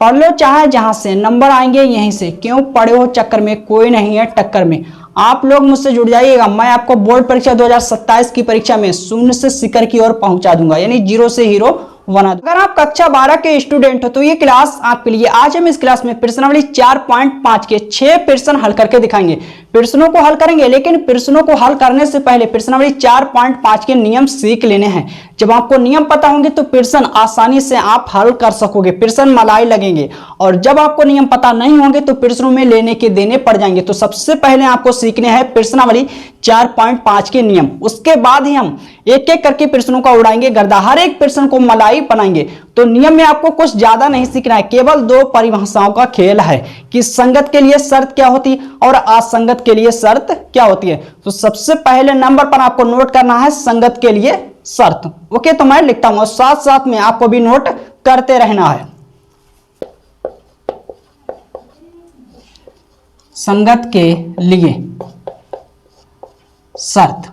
पढ़ लो चाहे जहां से, नंबर आएंगे यहीं से, क्यों पढ़े हो चक्कर में, कोई नहीं है टक्कर में। आप लोग मुझसे जुड़ जाइएगा, मैं आपको बोर्ड परीक्षा 2027 की परीक्षा में शून्य से शिखर की ओर पहुंचा दूंगा, यानी जीरो से हीरो बना दूंगा। अगर आप कक्षा 12 के स्टूडेंट हो तो ये क्लास आपके लिए। आज हम इस क्लास में प्रश्नावली 4.5 के 6 प्रश्न हल करके दिखाएंगे। प्रश्नों को हल करेंगे, लेकिन प्रश्नों को हल करने से पहले प्रश्नावली 4.5 के नियम सीख लेने हैं। जब आपको नियम पता होंगे तो प्रश्न आसानी से आप हल कर सकोगे, प्रश्न मलाई लगेंगे। और जब आपको नियम पता नहीं होंगे तो प्रश्नों में लेने के देने पड़ जाएंगे। तो सबसे पहले आपको सीखने हैं प्रश्नावली 4.5 के नियम, उसके बाद ही हम एक एक करके प्रश्नों का उड़ाएंगे गर्दा, हर एक प्रश्न को मलाई बनाएंगे। तो नियम में आपको कुछ ज्यादा नहीं सीखना है, केवल 2 परिभाषाओं का खेल है कि संगत के लिए शर्त क्या होती है और असंगत के लिए शर्त क्या होती है। तो सबसे पहले नंबर पर आपको नोट करना है संगत के लिए शर्त। ओके, तो मैं लिखता हूं और साथ साथ में आपको भी नोट करते रहना है। संगत के लिए शर्त।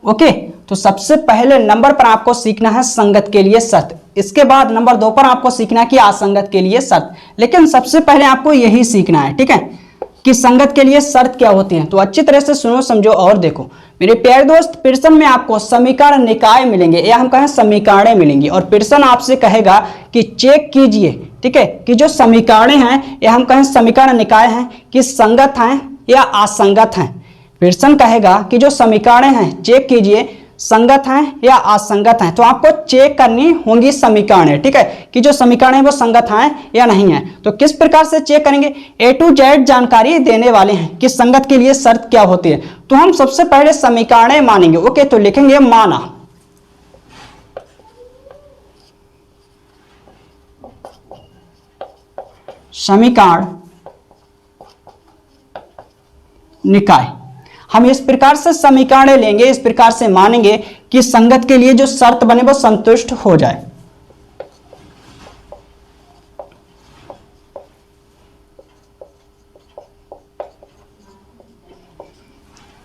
ओके, तो सबसे पहले नंबर पर आपको सीखना है संगत के लिए शर्त। इसके बाद नंबर 2 पर आपको सीखना है कि असंगत के लिए शर्त। लेकिन सबसे पहले आपको यही सीखना है, ठीक है, कि संगत के लिए शर्त क्या होती है। तो अच्छी तरह से सुनो, समझो और देखो मेरे प्यारे दोस्त। प्रश्न में आपको समीकरण निकाय मिलेंगे, या हम कहें समीकरणें मिलेंगी। और प्रश्न आपसे कहेगा कि चेक कीजिए, ठीक है, कि जो समीकरणें हैं या हम कहें समीकरण निकाय हैं कि संगत हैं या असंगत हैं। प्रश्न कहेगा कि जो समीकरणें हैं चेक कीजिए संगत हैं या असंगत हैं। तो आपको चेक करनी होंगी समीकरणें, ठीक है, कि जो समीकरण है वो संगत हैं या नहीं है। तो किस प्रकार से चेक करेंगे, A to Z जानकारी देने वाले हैं कि संगत के लिए शर्त क्या होती है। तो हम सबसे पहले समीकरणें मानेंगे। ओके, तो लिखेंगे माना। समीकरण निकाय। हम इस प्रकार से समीकरण लेंगे, इस प्रकार से मानेंगे कि संगत के लिए जो शर्त बने वो संतुष्ट हो जाए।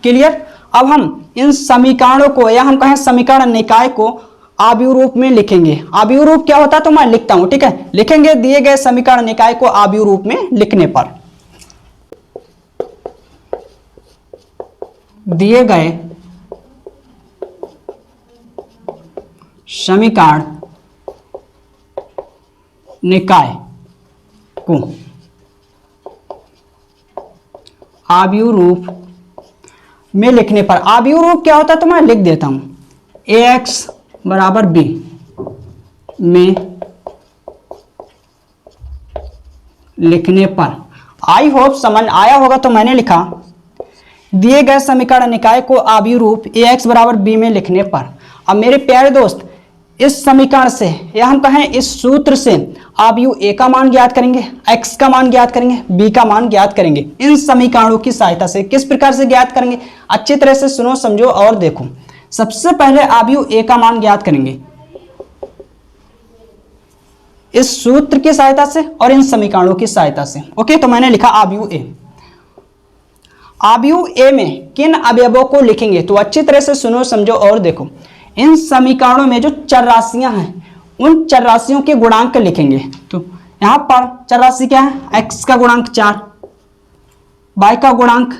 क्लियर। अब हम इन समीकरणों को या हम कहें समीकरण निकाय को आव्यूह रूप में लिखेंगे। आव्यूह रूप क्या होता है तो मैं लिखता हूं, ठीक है, लिखेंगे दिए गए समीकरण निकाय को आव्यूह रूप में लिखने पर। दिए गए समीकरण निकाय को आव्यूह रूप में लिखने पर। आव्यूह रूप क्या होता है तो मैं लिख देता हूं, ax बराबर b में लिखने पर। आई होप समझ आया होगा। तो मैंने लिखा दिए गए समीकरण निकाय को आव्यूह रूप ax बराबर b में लिखने पर। अब मेरे प्यारे दोस्त, इस समीकरण से या हम कहें इस सूत्र से आव्यूह a का मान ज्ञात करेंगे, x का मान ज्ञात करेंगे, b का मान ज्ञात करेंगे। इन समीकरणों की सहायता से किस प्रकार से ज्ञात करेंगे, अच्छी तरह से सुनो, समझो और देखो। सबसे पहले आव्यूह a का मान ज्ञात करेंगे इस सूत्र की सहायता से और इन समीकरणों की सहायता से। ओके, तो मैंने लिखा आव्यूह a। आव्यूह A में किन अवयवों को लिखेंगे, तो अच्छी तरह से सुनो, समझो और देखो। इन समीकरणों में जो चर राशियां हैं उन चर राशियों के गुणांक लिखेंगे। तो यहां पर चर राशि क्या है, x का गुणांक 4, y का गुणांक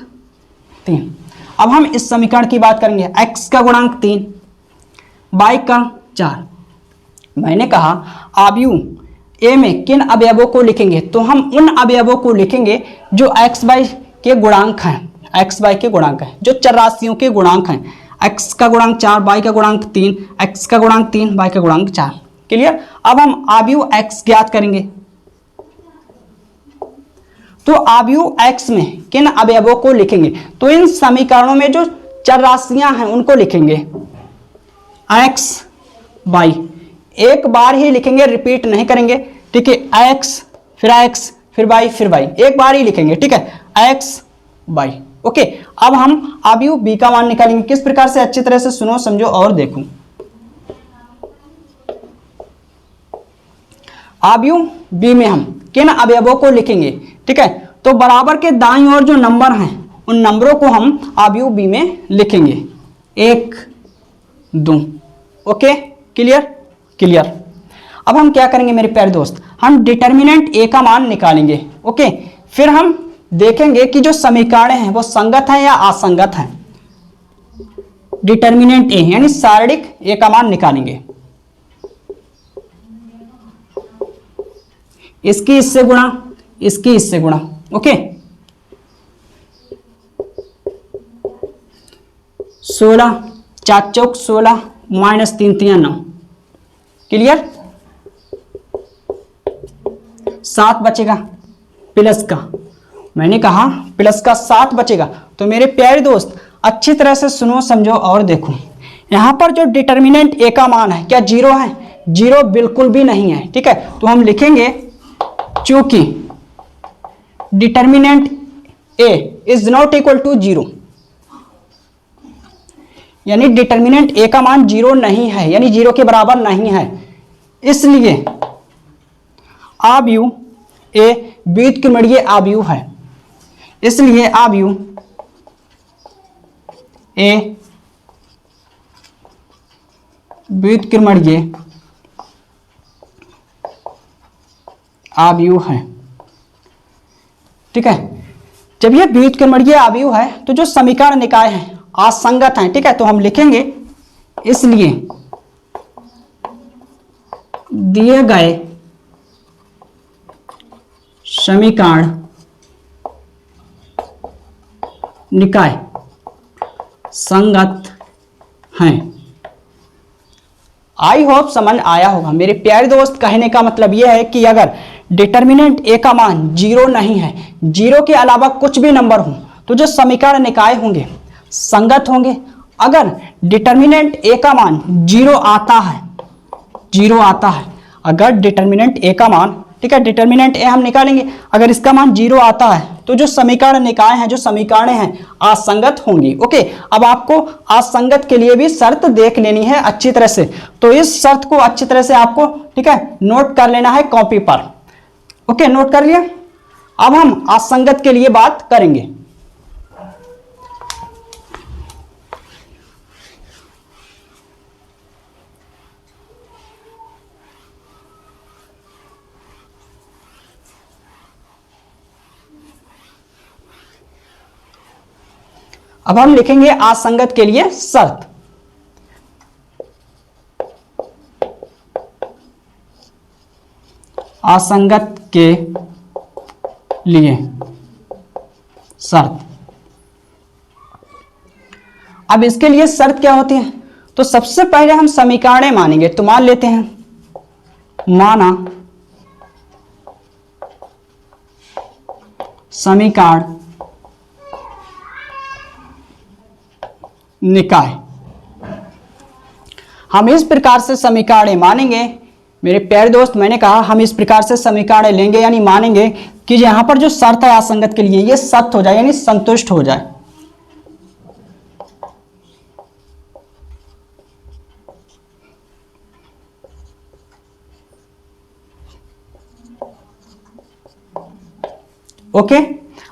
3। अब हम इस समीकरण की बात करेंगे, x का गुणांक 3, y का 4। मैंने कहा आव्यूह A में किन अवयवों को लिखेंगे, तो हम उन अवयवों को लिखेंगे जो x y के गुणांक हैं, x y के गुणांक हैं, जो चर राशियों के गुणांक हैं। x का गुणांक 4, y का गुणांक 3, x का गुणांक 3, y का गुणांक 4। क्लियर। अब हम आव्यूह x ज्ञात करेंगे। तो आव्यूह x में किन अवयवों को लिखेंगे, तो इन समीकरणों में जो चर राशियां हैं उनको लिखेंगे x y। एक बार ही लिखेंगे, रिपीट नहीं करेंगे, ठीक है, x फिर x फिर y फिर y, एक बार ही लिखेंगे, ठीक है, x y। ओके, अब हम आव्यूह b का मान निकालेंगे। किस प्रकार से, अच्छी तरह से सुनो, समझो और देखो। आव्यूह b में हम किन अवयवों को लिखेंगे, ठीक है, तो बराबर के दाईं ओर जो नंबर हैं उन नंबरों को हम आव्यूह b में लिखेंगे, 1 2। Okay, clear. अब हम क्या करेंगे मेरे प्यारे दोस्त, हम डिटर्मिनेंट ए का मान निकालेंगे। ओके, फिर हम देखेंगे कि जो समीकरण हैं वो संगत हैं या असंगत हैं। डिटर्मिनेंट ए यानी सारणिक ए का मान निकालेंगे, इसकी इससे गुणा, इसकी इससे गुणा। ओके, 16 4 चौक 16 माइनस 3 3 9। क्लियर? 7 बचेगा प्लस का, मैंने कहा प्लस का 7 बचेगा। तो मेरे प्यारे दोस्त अच्छी तरह से सुनो, समझो और देखो। यहां पर जो डिटर्मिनेंट ए का मान है क्या 0 है? 0 बिल्कुल भी नहीं है। ठीक है, तो हम लिखेंगे चूंकि determinant A is not equal to 0, यानी डिटर्मिनेंट ए का मान 0 नहीं है, यानी 0 के बराबर नहीं है, इसलिए आव्यूह ए व्युत्क्रमणीय आव्यूह है। इसलिए आव्यूह ए व्युत्क्रमणीय आव्यूह है। ठीक है, जब यह व्युत्क्रमणीय आव्यूह है तो जो समीकरण निकाय हैं असंगत हैं। ठीक है, तो हम लिखेंगे इसलिए दिए गए समीकरण निकाय संगत हैं। आई होप समझ आया होगा मेरे प्यारे दोस्त। कहने का मतलब यह है कि अगर डिटर्मिनेंट ए का मान 0 नहीं है, 0 के अलावा कुछ भी नंबर हो, तो जो समीकरण निकाय होंगे संगत होंगे। अगर डिटर्मिनेंट ए का मान 0 आता है, 0 आता है, अगर डिटर्मिनेंट ए का मान, ठीक है, डिटर्मिनेंट ए हम निकालेंगे, अगर इसका मान 0 आता है तो जो समीकरण निकाय हैं, जो समीकरण हैं असंगत होंगी। ओके, अब आपको असंगत के लिए भी शर्त देख लेनी है अच्छी तरह से, तो इस शर्त को अच्छी तरह से आपको, ठीक है, नोट कर लेना है कॉपी पर। ओके, नोट कर लिया। अब हम असंगत के लिए बात करेंगे। अब हम लिखेंगे असंगत के लिए शर्त। असंगत के लिए शर्त। अब इसके लिए शर्त क्या होती है? तो सबसे पहले हम समीकरण मानेंगे। तो मान लेते हैं, माना समीकरण निकाय। हम इस प्रकार से समीकरण मानेंगे मेरे प्यारे दोस्त। मैंने कहा हम इस प्रकार से समीकरण लेंगे, यानी मानेंगे कि यहां पर जो शर्त है असंगत के लिए, ये सत्य हो जाए, यानी संतुष्ट हो जाए। ओके,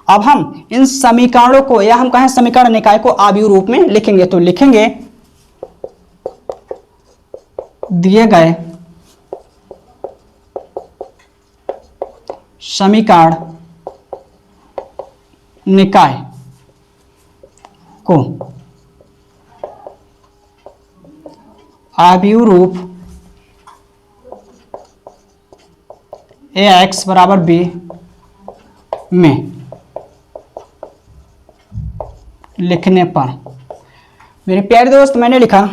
अब हम इन समीकरणों को, या हम कहें समीकरण निकाय को आव्यूह रूप में लिखेंगे। तो लिखेंगे दिए गए समीकरण निकाय को आव्यूह रूप ax बराबर b में लिखने पर, मेरे प्यारे दोस्त मैंने लिखा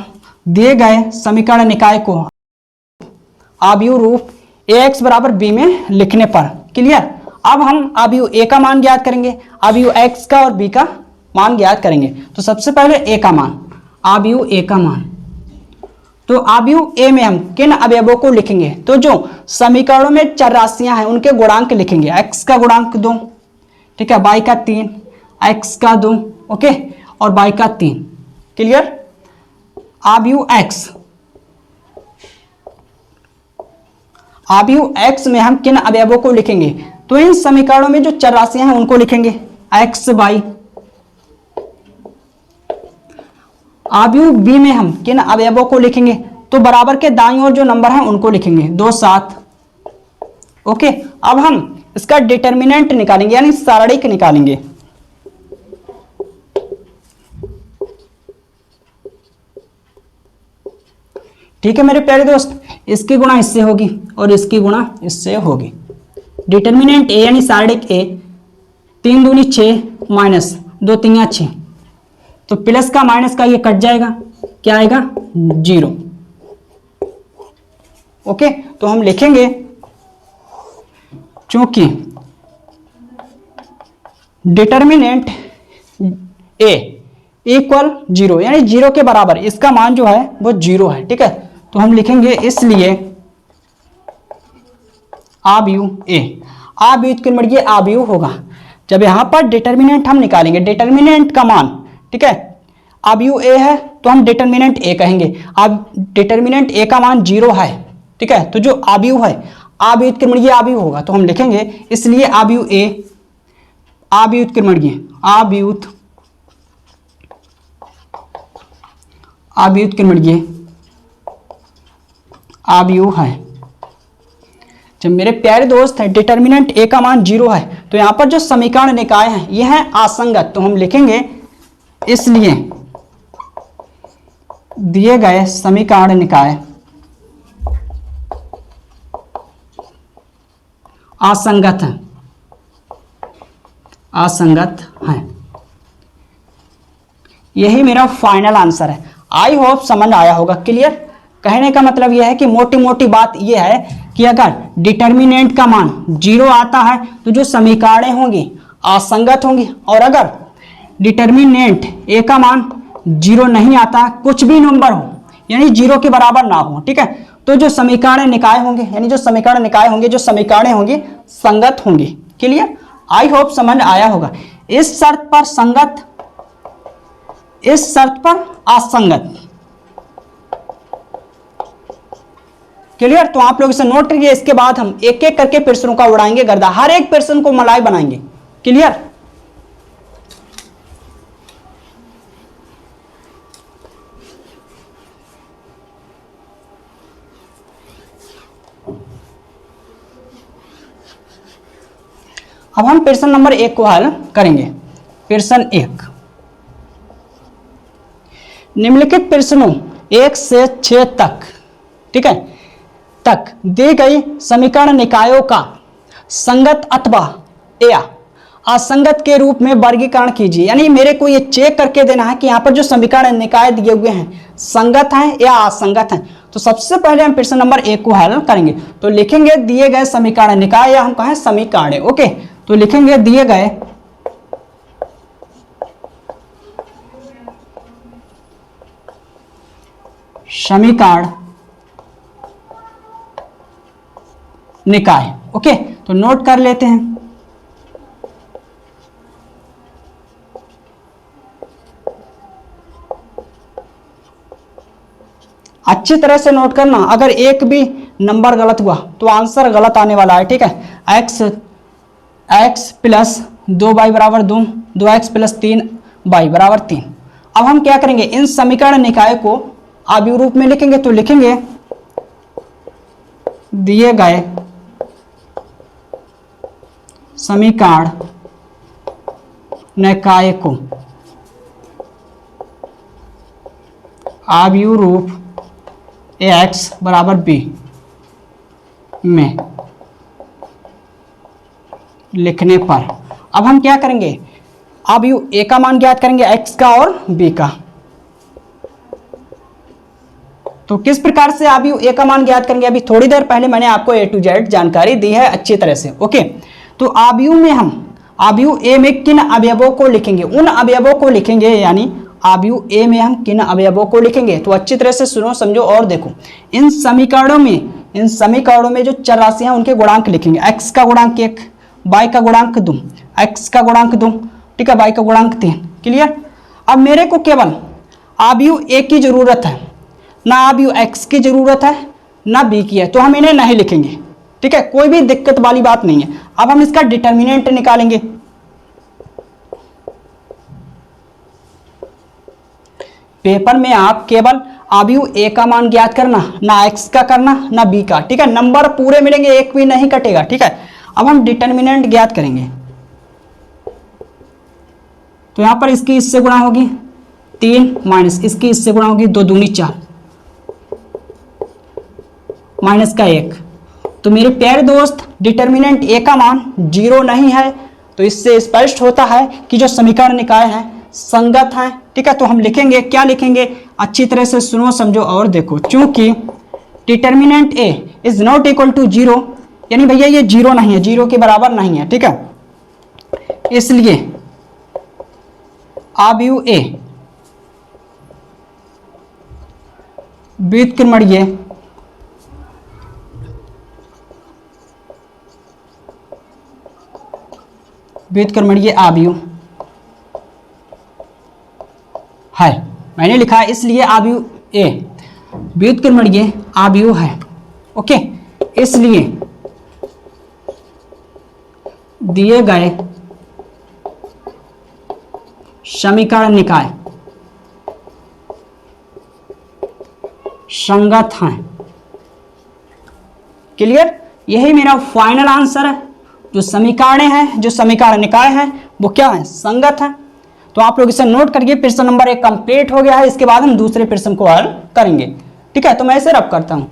दिए गए समीकरण निकाय को आव्यूह रूप ax बराबर b में लिखने पर। क्लियर? अब हम आव्यूह a का मान ज्ञात करेंगे, आव्यूह x का और b का मान ज्ञात करेंगे। तो सबसे पहले a का मान, आव्यूह a का मान। तो आव्यूह a में हम किन अवयवों को लिखेंगे? तो जो समीकरणों में चर राशियां हैं उनके गुणांक लिखेंगे। x का गुणांक 2, ठीक है, y का 3, x का 2, ओके, और y का 3। क्लियर? आव्यूह x, आव्यूह x में हम किन अवयवों को लिखेंगे? तो इन समीकरणों में जो चर राशियां हैं उनको लिखेंगे x y। आव्यूह b में हम किन अवयवों को लिखेंगे? तो बराबर के दाईं ओर जो नंबर हैं उनको लिखेंगे 2 7, ओके, अब हम इसका डिटर्मिनेंट निकालेंगे यानी सारणिक निकालेंगे। ठीक है मेरे प्यारे दोस्त, इसकी गुणा इससे होगी और इसकी गुणा इससे होगी। डिटर्मिनेंट ए यानी सारणिक ए, 3 दूनी 6 माइनस 2 तियां 6, तो प्लस का माइनस का ये कट जाएगा, क्या आएगा 0। ओके, तो हम लिखेंगे चूंकि डिटर्मिनेंट ए इक्वल 0 यानी 0 के बराबर, इसका मान जो है वो 0 है। ठीक है, तो हम लिखेंगे इसलिए आव्यूह ए, आव्यूह के मर्जी आव्यूह होगा। जब यहां पर डिटर्मिनेंट हम निकालेंगे, डिटर्मिनेंट का मान, ठीक है, आव्यूह ए है तो हम डिटर्मिनेंट ए कहेंगे। अब डिटर्मिनेंट ए का मान 0 है, ठीक है, तो जो आव्यूह है, आव्यूह के मर्जी आव्यूह होगा, तो हम लिखेंगे इसलिए आव्यूह ए, आव्यूह के मर्जी आव्यूह, आव्यूह के मर्जी आव्यूह है। जब मेरे प्यारे दोस्त है डिटर्मिनेंट ए का मान 0 है, तो यहां पर जो समीकरण निकाय हैं ये हैं असंगत, तो हम लिखेंगे इसलिए दिए गए समीकरण निकाय असंगत है, असंगत है। यही मेरा फाइनल आंसर है। आई होप समझ आया होगा। क्लियर? कहने का मतलब यह है कि मोटी मोटी बात यह है कि अगर डिटर्मिनेंट का मान 0 आता है तो जो समीकरणें होंगी असंगत होंगी, और अगर डिटर्मिनेंट ए का मान 0 नहीं आता, कुछ भी नंबर हो यानी 0 के बराबर ना हो, ठीक है, तो जो समीकरण निकाय होंगे यानी जो समीकरण निकाय होंगे, जो समीकरणें होंगी संगत होंगी। क्लियर? आई होप समझ आया होगा। इस शर्त पर संगत, इस शर्त पर असंगत। क्लियर? तो आप लोग इसे नोट करिए। इसके बाद हम एक एक करके प्रश्नों का उड़ाएंगे गर्दा, हर एक प्रश्न को मलाई बनाएंगे। क्लियर? अब हम प्रश्न नंबर 1 को हल करेंगे। प्रश्न 1, निम्नलिखित प्रश्नों 1 से 6 तक, ठीक है, तक दी गई समीकरण निकायों का संगत अथवा या असंगत के रूप में वर्गीकरण कीजिए। यानी मेरे को ये चेक करके देना है कि यहाँ पर जो समीकरण निकाय दिए हुए हैं संगत हैं या असंगत हैं। तो सबसे पहले हम प्रश्न नंबर 1 को हल करेंगे। तो लिखेंगे दिए गए समीकरण निकाय, या हम कहें समीकरण। ओके, तो लिखेंगे दिए गए समीकरण निकाय। ओके, तो नोट कर लेते हैं। अच्छी तरह से नोट करना, अगर एक भी नंबर गलत हुआ तो आंसर गलत आने वाला है। ठीक है, x प्लस 2y बराबर 2, 2x प्लस 3y बराबर 3। अब हम क्या करेंगे, इन समीकरण निकाय को आव्यूह रूप में लिखेंगे। तो लिखेंगे दिए गए समीकरण निकाय को आव्यूह रूप ax बराबर b में लिखने पर अब हम क्या करेंगे, आव्यूह a का मान ज्ञात करेंगे, x का और b का। तो किस प्रकार से आव्यूह a का मान ज्ञात करेंगे, अभी थोड़ी देर पहले मैंने आपको A to Z जानकारी दी है अच्छी तरह से। ओके, तो आव्यूह में हम आव्यूह A में किन अवयवों को लिखेंगे, उन अवयवों को लिखेंगे, यानी आव्यूह A में हम किन अवयवों को लिखेंगे। तो अच्छी तरह से सुनो, समझो और देखो। इन समीकरणों में जो चर राशियां उनके गुणांक लिखेंगे। x का गुणांक 1, y का गुणांक 2, x का गुणांक 2, ठीक है, y का गुणांक 3। क्लियर? अब मेरे को केवल आव्यूह A की जरूरत है, ना आव्यूह x की जरूरत है, ना b की है, तो हम इन्हें नहीं लिखेंगे। ठीक है, कोई भी दिक्कत वाली बात नहीं है। अब हम इसका डिटर्मिनेंट निकालेंगे। पेपर में आप केवल अवयव ए का मान ज्ञात करना, ना एक्स का करना ना बी का, ठीक है। नंबर पूरे मिलेंगे, एक भी नहीं कटेगा, ठीक है। अब हम डिटर्मिनेंट ज्ञात करेंगे, तो यहां पर इसकी इससे गुणा होगी 3 माइनस इसकी इससे गुणा होगी 2 दूनी 4 माइनस का 1। तो मेरे प्यारे दोस्त डिटर्मिनेंट ए का मान 0 नहीं है, तो इससे स्पष्ट होता है कि जो समीकरण निकाय हैं संगत हैं, ठीक है। तो हम लिखेंगे, क्या लिखेंगे, अच्छी तरह से सुनो समझो और देखो। चूंकि determinant A is not equal to 0, यानी भैया ये 0 नहीं है, 0 के बराबर नहीं है, ठीक है। इसलिए अवयव ए व्युत्क्रमणीय अवयव है, मैंने लिखा है, इसलिए अवयव ए व्युत्क्रमणीय अवयव है, ओके। इसलिए दिए गए समीकरण निकाय संगत हैं। क्लियर, यही मेरा फाइनल आंसर है। जो समीकरण हैं, जो समीकरण निकाय हैं, वो क्या है, संगत हैं। तो आप लोग इसे नोट करिए। प्रश्न नंबर 1 कंप्लीट हो गया है। इसके बाद हम दूसरे प्रश्न को हल करेंगे, ठीक है। तो मैं इसे रब करता हूं।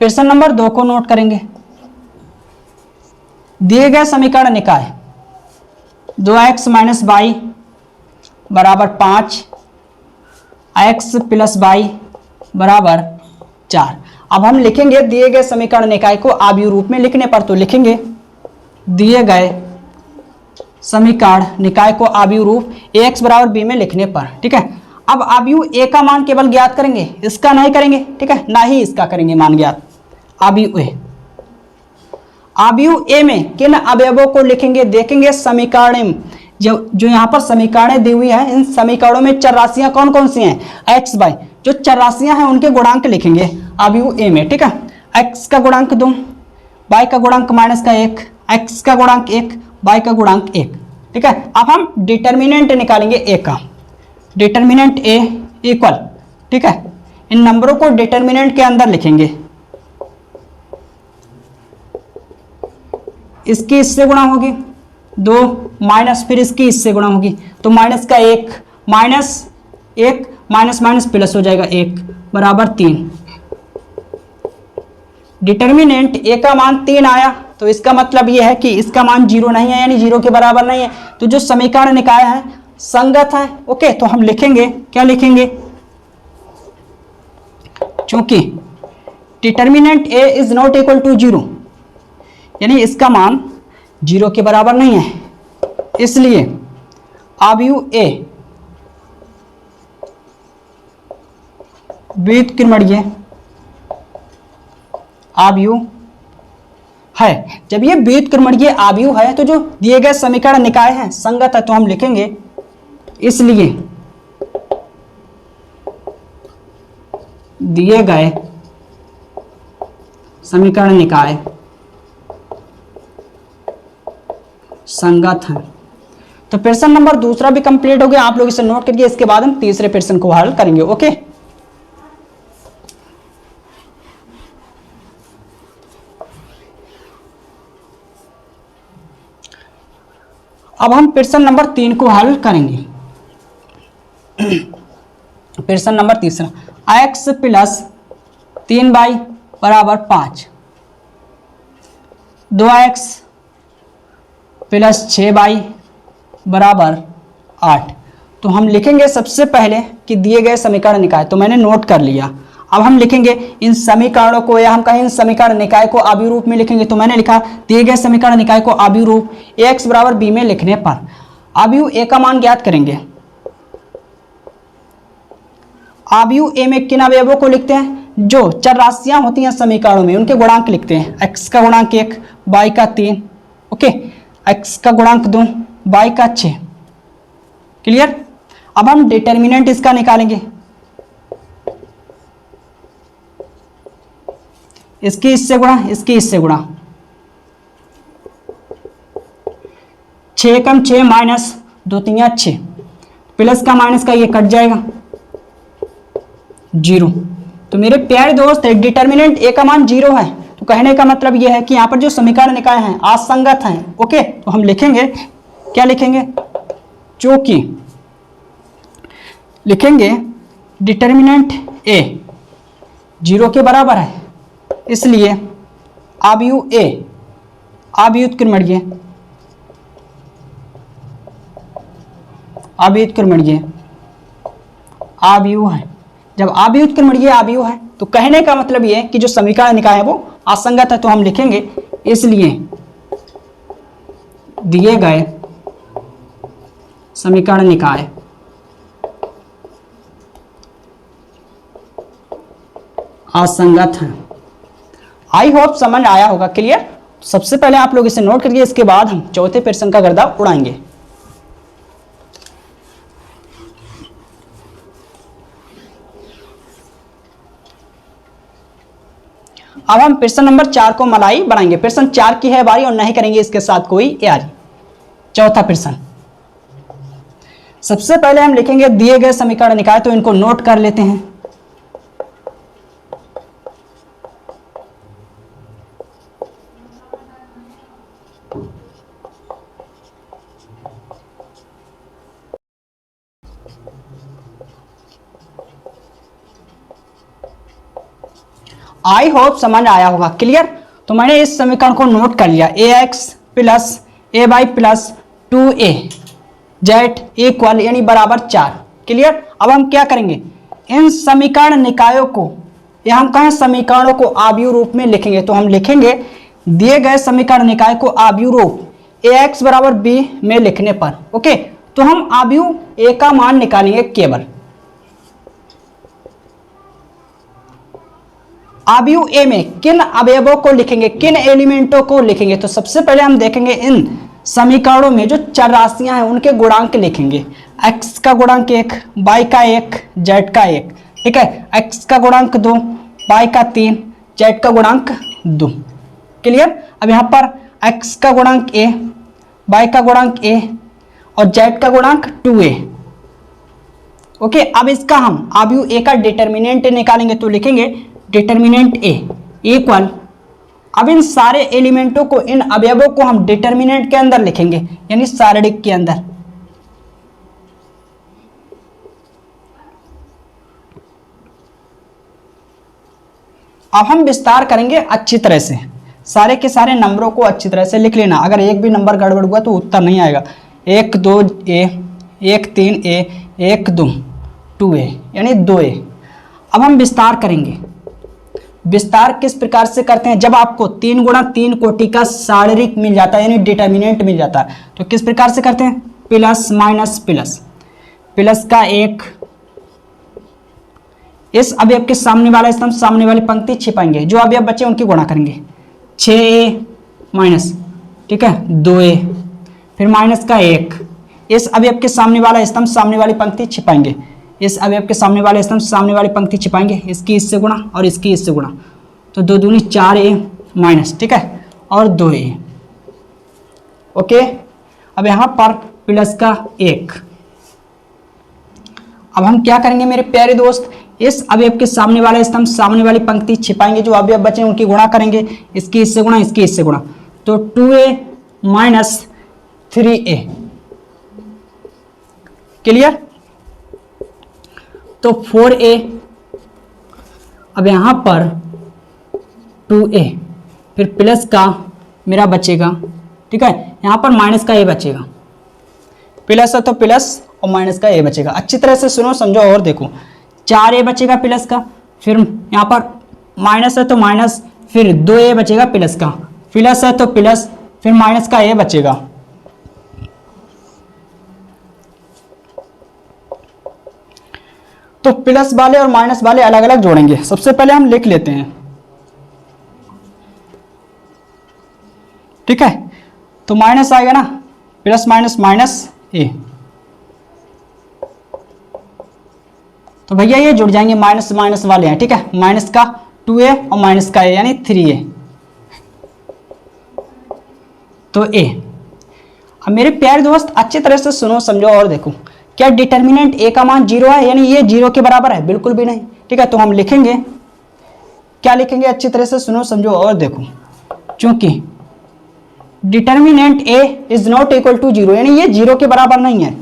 प्रश्न नंबर 2 को नोट करेंगे। दिए गए समीकरण निकाय 2x माइनस वाई बराबर 5, x प्लस वाई बराबर 4। अब हम लिखेंगे दिए गए समीकरण निकाय को अवयव रूप में लिखने पर, तो लिखेंगे दिए गए समीकरण निकाय को अवयव रूप ax बराबर b में लिखने पर, ठीक है। अब अवयव a का मान केवल ज्ञात करेंगे, इसका नहीं करेंगे, ठीक है, ना ही इसका करेंगे मान ज्ञात। अवयव a, अवयव a में किन अवयवों को लिखेंगे, देखेंगे समीकरण जो यहाँ पर समीकरणें दी हुई है, इन समीकरणों में चर राशियां कौन कौन सी हैं, x y, जो चर राशियां हैं उनके गुणांक लिखेंगे अवयव a में, ठीक है। x का गुणांक 2, y का गुणांक माइनस का 1, x का गुणांक 1, y का गुणांक 1, ठीक है। अब हम डिटर्मिनेंट निकालेंगे a का, डिटर्मिनेंट a इक्वल, ठीक है, इन नंबरों को डिटर्मिनेंट के अंदर लिखेंगे। इसकी इससे गुणा होगी 2 माइनस फिर इसकी इससे गुणा होगी, तो माइनस का 1 माइनस 1 माइनस माइनस प्लस हो जाएगा 1 बराबर 3। डिटर्मिनेंट ए का मान 3 आया, तो इसका मतलब यह है कि इसका मान 0 नहीं है, यानी 0 के बराबर नहीं है। तो जो समीकरण निकाय है संगत है, ओके। तो हम लिखेंगे, क्या लिखेंगे, चूंकि determinant A is not equal to 0, यानी इसका मान 0 के बराबर नहीं है, इसलिए अवयव ए व्युत्क्रमणीय अवयव है। जब ये व्युत्क्रमणीय अवयव है, तो जो दिए गए समीकरण निकाय हैं संगत है, तो हम लिखेंगे इसलिए दिए गए समीकरण निकाय संगत हैं। तो प्रश्न नंबर 2 भी कंप्लीट हो गया। आप लोग इसे नोट करिए। इसके बाद हम तीसरे प्रश्न को हल करेंगे, ओके। अब हम प्रश्न नंबर 3 को हल करेंगे। प्रश्न नंबर 3, x प्लस 3y बराबर 5, 2x प्लस 6y बराबर 8। तो हम लिखेंगे सबसे पहले कि दिए गए समीकरण निकाय, तो मैंने नोट कर लिया। अब हम लिखेंगे इन समीकरणों को, या हम कहें इन समीकरण निकाय को अवयव रूप में लिखेंगे। तो मैंने लिखा दिए गए समीकरण निकाय को अवयव रूप ax बराबर b में लिखने पर अवयव a का मान ज्ञात करेंगे। अवयव a में किन अवयवों को लिखते हैं, जो चर राशियां होती हैं समीकरणों में उनके गुणांक लिखते हैं। x का गुणांक 1, y का 3, ओके, x का गुणांक 2, y का 6। क्लियर। अब हम डिटर्मिनेंट इसका निकालेंगे। इसकी इससे गुणा, इसकी इससे गुणा, 6 कम 6 माइनस 2 तिया 6, प्लस का माइनस का ये कट जाएगा 0। तो मेरे प्यारे दोस्त डिटर्मिनेंट ए का मान 0 है। तो कहने का मतलब ये है कि यहाँ पर जो समीकरण निकाय हैं असंगत हैं। ओके, तो हम लिखेंगे, क्या लिखेंगे, चूंकि लिखेंगे डिटर्मिनेंट ए 0 के बराबर है, इसलिए अवयु ए अव्युत्क्रमणीय अवयु है। जब अव्युत्क्रमणीय अवयु है तो कहने का मतलब ये है कि जो समीकरण निकाय है वो असंगत है। तो हम लिखेंगे इसलिए दिए गए समीकरण निकाय असंगत है। आई होप समझ आया होगा, क्लियर। सबसे पहले आप लोग इसे नोट करिए, इसके बाद हम चौथे प्रश्न का गर्दा उड़ाएंगे। अब हम प्रश्न नंबर 4 को मलाई बनाएंगे। प्रश्न 4 की है बारी और नहीं करेंगे इसके साथ कोई यारी। चौथा प्रश्न, सबसे पहले हम लिखेंगे दिए गए समीकरण निकाय, तो इनको नोट कर लेते हैं। आई होप समझ आया होगा, क्लियर। तो मैंने इस समीकरण को नोट कर लिया, ax plus a y plus 2a z equal यानी बराबर 4, क्लियर। अब हम क्या करेंगे, इन समीकरण निकायों को या हम कहें समीकरणों को आव्यूह रूप में लिखेंगे। तो हम लिखेंगे दिए गए समीकरण निकाय को आव्यूह रूप ax बराबर b में लिखने पर, ओके, तो हम आव्यूह a का मान निकालेंगे केवल। आव्यूह ए में किन अवयवों को लिखेंगे, किन एलिमेंटों को लिखेंगे। तो सबसे पहले हम देखेंगे इन समीकरणों में जो चर राशियां हैं उनके गुणांक लिखेंगे। x का गुणांक 1, y का 1, z का 1, ठीक है। x का गुणांक 2, y का 3, z का गुणांक 2, क्लियर। अब यहाँ पर x का गुणांक a, y का गुणांक a और z का गुणांक 2a, ओके। अब इसका हम आव्यूह ए का डिटर्मिनेंट निकालेंगे। तो लिखेंगे डिटर्मिनेंट ए इक्वल, अब इन सारे एलिमेंटों को, इन अवयवों को हम डिटर्मिनेंट के अंदर लिखेंगे, यानी सारणिक के अंदर। अब हम विस्तार करेंगे अच्छी तरह से, सारे के सारे नंबरों को अच्छी तरह से लिख लेना। अगर एक भी नंबर गड़बड़ हुआ तो उत्तर नहीं आएगा। 1 2 a, 1 3 a, 1 2 2a यानी 2a। अब हम विस्तार करेंगे। विस्तार किस प्रकार से करते हैं, जब आपको 3 गुणा 3 कोटि का सारणिक मिल जाता है यानी डिटर्मिनेंट मिल जाता है, तो किस प्रकार से करते हैं, प्लस माइनस प्लस, प्लस का 1, इस अवयव के सामने वाला स्तंभ सामने वाली पंक्ति छिपाएंगे, जो अवयव बचे उनकी गुणा करेंगे। 6a माइनस, ठीक है, 2a, फिर माइनस का 1, इस अवयव के सामने वाला स्तंभ सामने वाली पंक्ति छिपाएंगे, इस अवयव के सामने वाले स्तंभ सामने वाली पंक्ति छिपाएंगे, इसकी इससे गुणा और इसकी इससे गुणा, तो 2 दूनी 4a माइनस, ठीक है, और 2a, ओके। अब यहाँ पर प्लस का 1। अब हम क्या करेंगे मेरे प्यारे दोस्त, इस अवयव के सामने वाला स्तंभ सामने वाली पंक्ति छिपाएंगे, जो अवयव बचे उनकी गुणा करेंगे, इसकी इससे गुणा इसकी इससे गुणा, तो 2a माइनस 3a, क्लियर। तो 4a, अब यहां पर 2a, फिर प्लस का मेरा बचेगा, ठीक है, यहां पर माइनस का a बचेगा, प्लस है तो प्लस और माइनस का a बचेगा। अच्छी तरह से सुनो समझो और देखो, 4a बचेगा प्लस का, फिर यहां पर माइनस है तो माइनस, फिर 2a बचेगा प्लस का, प्लस है तो प्लस, फिर माइनस का a बचेगा। तो प्लस वाले और माइनस वाले अलग अलग जोड़ेंगे। सबसे पहले हम लिख लेते हैं, ठीक है, तो माइनस आएगा ना, प्लस माइनस माइनस ए, तो भैया ये जुड़ जाएंगे, माइनस माइनस वाले हैं, ठीक है, माइनस का 2a और माइनस का a यानी 3a, तो a। अब मेरे प्यारे दोस्त अच्छी तरह से सुनो समझो और देखो, क्या डिटर्मिनेंट ए का मान 0 है, यानी ये 0 के बराबर है? बिल्कुल भी नहीं। ठीक है, तो हम लिखेंगे, क्या लिखेंगे, अच्छी तरह से सुनो समझो और देखो, चूंकि determinant A is not equal to 0, यानी ये 0 के बराबर नहीं है,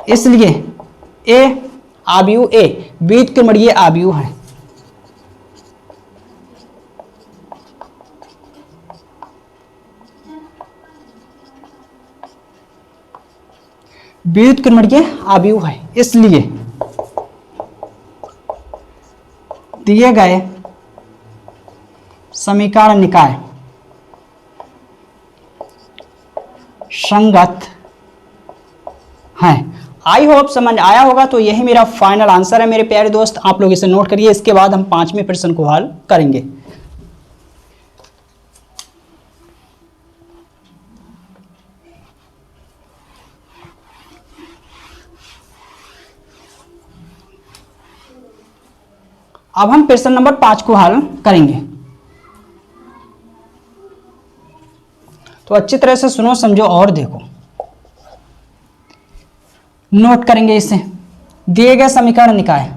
इसलिए ए आव्यूह ए बीजगणितीय आव्यूह है। बीजगणितीय आव्यूह है, इसलिए दिए गए समीकरण निकाय संगत है। आई होप समझ आया होगा। तो यही मेरा फाइनल आंसर है मेरे प्यारे दोस्त, आप लोग इसे नोट करिए। इसके बाद हम 5वें प्रश्न को हल करेंगे। अब हम प्रश्न नंबर 5 को हल करेंगे। तो अच्छी तरह से सुनो समझो और देखो, नोट करेंगे इसे। दिए गए समीकरण निकाय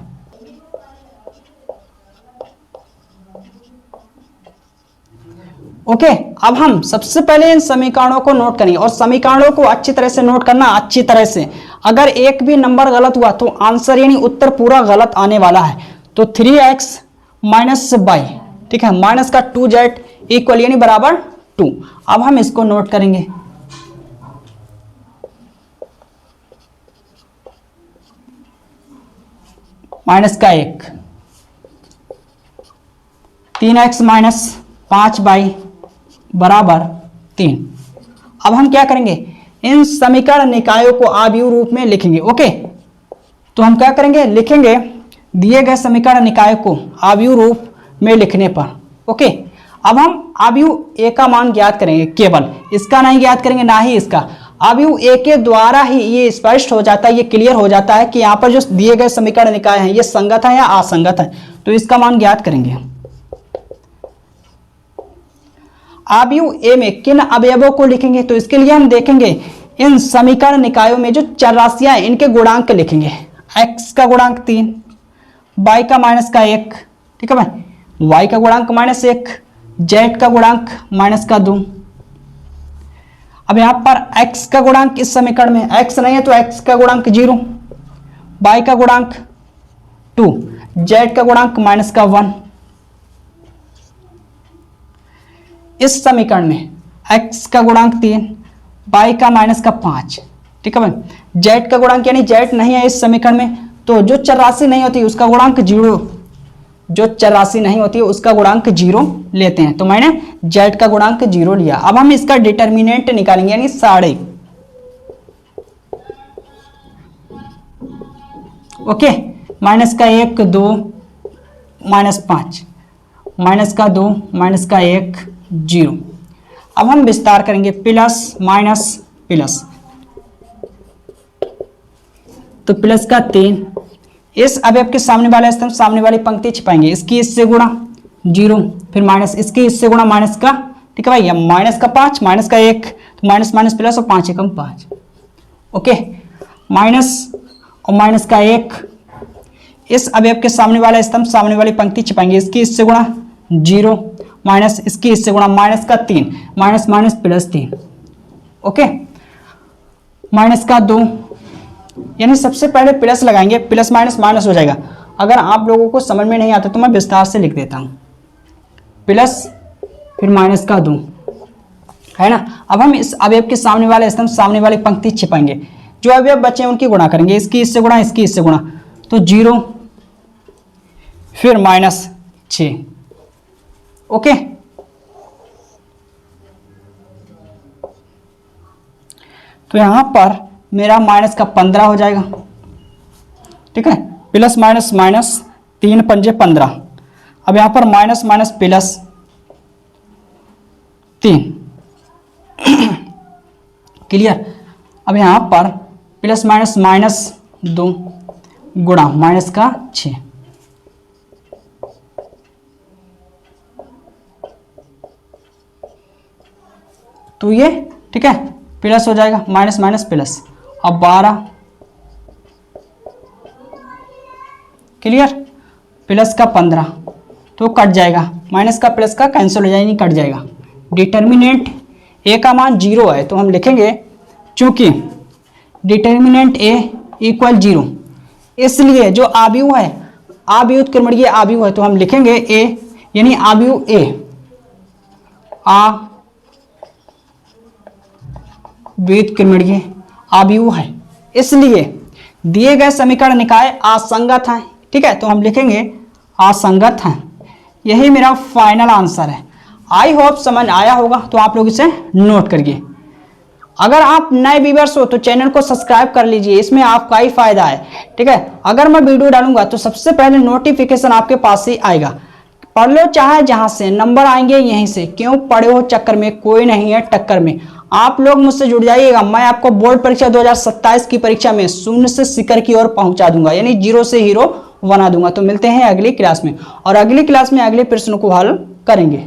ओके। अब हम सबसे पहले इन समीकरणों को नोट करेंगे, और समीकरणों को अच्छी तरह से नोट करना, अच्छी तरह से। अगर एक भी नंबर गलत हुआ तो आंसर यानी उत्तर पूरा गलत आने वाला है। तो 3x माइनस वाई, ठीक है, माइनस का 2z इक्वल यानी बराबर 2। अब हम इसको नोट करेंगे। माइनस का 1, 3x माइनस 5y बराबर 3। अब हम क्या करेंगे, इन समीकरण निकायों को आव्यूह रूप में लिखेंगे। ओके, तो हम क्या करेंगे, लिखेंगे दिए गए समीकरण निकाय को आव्यूह रूप में लिखने पर। ओके, अब हम आव्यूह ए का मान ज्ञात करेंगे, केवल इसका नहीं ज्ञात करेंगे, ना ही इसका। आव्यूह ए के द्वारा ही ये स्पष्ट हो जाता है, ये क्लियर हो जाता है कि यहाँ पर जो दिए गए समीकरण निकाय हैं ये संगत है या असंगत है। तो इसका मान ज्ञात करेंगे। आव्यूह ए में किन अवयवों को लिखेंगे, तो इसके लिए हम देखेंगे इन समीकरण निकायों में जो चर राशियां हैं इनके गुणांक लिखेंगे। x का गुणांक 3, y का माइनस का 1, ठीक है भाई, y का गुणांक माइनस 1, z का गुणांक माइनस का 2। अब यहां पर x का गुणांक इस समीकरण में x नहीं है तो x का गुणांक 0, y का गुणांक 2, z का गुणांक माइनस का 1। इस समीकरण में x का गुणांक 3, y का माइनस का 5, ठीक है भाई, z का गुणांक यानी z नहीं है इस समीकरण में, तो जो चर राशि नहीं होती उसका गुणांक 0, जो चर राशि नहीं होती है उसका गुणांक 0 लेते हैं। तो मैंने z का गुणांक 0 लिया। अब हम इसका डिटर्मिनेंट निकालेंगे, यानी 12। ओके, माइनस का 1, 2, माइनस 5, माइनस का 2, माइनस का 1, 0। अब हम विस्तार करेंगे, प्लस माइनस प्लस, तो प्लस का 3, इस अवयव के सामने वाला स्तंभ सामने वाली पंक्ति छिपाएंगे, इसकी इससे गुणा 0, फिर माइनस इसकी इससे गुणा माइनस का, ठीक है भाई, या माइनस का 5, माइनस का 1, तो माइनस माइनस प्लस और 5 एकम 5। ओके, माइनस और माइनस का 1, इस अवयव के सामने वाला स्तंभ सामने वाली पंक्ति छिपाएंगे, इसकी इससे गुणा 0, माइनस इसकी इससे गुणा माइनस का 3, minus minus plus 3। Okay, minus का 2, यानी सबसे पहले प्लस लगाएंगे, प्लस माइनस माइनस हो जाएगा। अगर आप लोगों को समझ में नहीं आता तो मैं विस्तार से लिख देता हूं, प्लस फिर माइनस का 2, है ना। अब हम इस अवयव के सामने वाले स्तंभ सामने वाली पंक्ति छिपाएंगे, जो अवयव बचे हैं उनकी गुणा करेंगे, इसकी इससे गुणा इसकी इससे गुणा, तो 0 फिर माइनस 6। ओके, तो यहां पर मेरा माइनस का 15 हो जाएगा, ठीक है, प्लस माइनस माइनस 3 पंजे 15। अब यहां पर माइनस माइनस प्लस 3 क्लियर। अब यहां पर प्लस माइनस माइनस 2 गुणा माइनस का 6, तो ये ठीक है प्लस हो जाएगा, माइनस माइनस प्लस। अब 12 क्लियर, प्लस का 15 तो कट जाएगा, माइनस का प्लस का कैंसिल हो जाएगा, नहीं कट जाएगा। डिटर्मिनेंट ए का मान 0 है तो हम लिखेंगे चूंकि डिटर्मिनेंट ए इक्वल 0, इसलिए जो आव्यूह है, आव्युत्क्रमणीय आव्यूह है तो हम लिखेंगे ए, यानी आव्यूह ए व्युत्क्रमणीय आव्यूह है, इसलिए दिए गए समीकरण निकाय असंगत हैं। ठीक है, तो हम लिखेंगे असंगत हैं। यही मेरा फाइनल आंसर है। आई होप समझ आया होगा, तो आप लोग इसे नोट करिए। अगर आप नए व्यूअर्स हो तो चैनल को सब्सक्राइब कर लीजिए, इसमें आपका ही फायदा है। ठीक है, अगर मैं वीडियो डालूंगा तो सबसे पहले नोटिफिकेशन आपके पास ही आएगा। पढ़ लो चाहे जहां से, नंबर आएंगे यहीं से। क्यों पढ़े हो चक्कर में, कोई नहीं है टक्कर में। आप लोग मुझसे जुड़ जाइएगा, मैं आपको बोर्ड परीक्षा 2027 की परीक्षा में शून्य से शिखर की ओर पहुंचा दूंगा, यानी जीरो से हीरो बना दूंगा। तो मिलते हैं अगली क्लास में, और अगली क्लास में अगले प्रश्नों को हल करेंगे।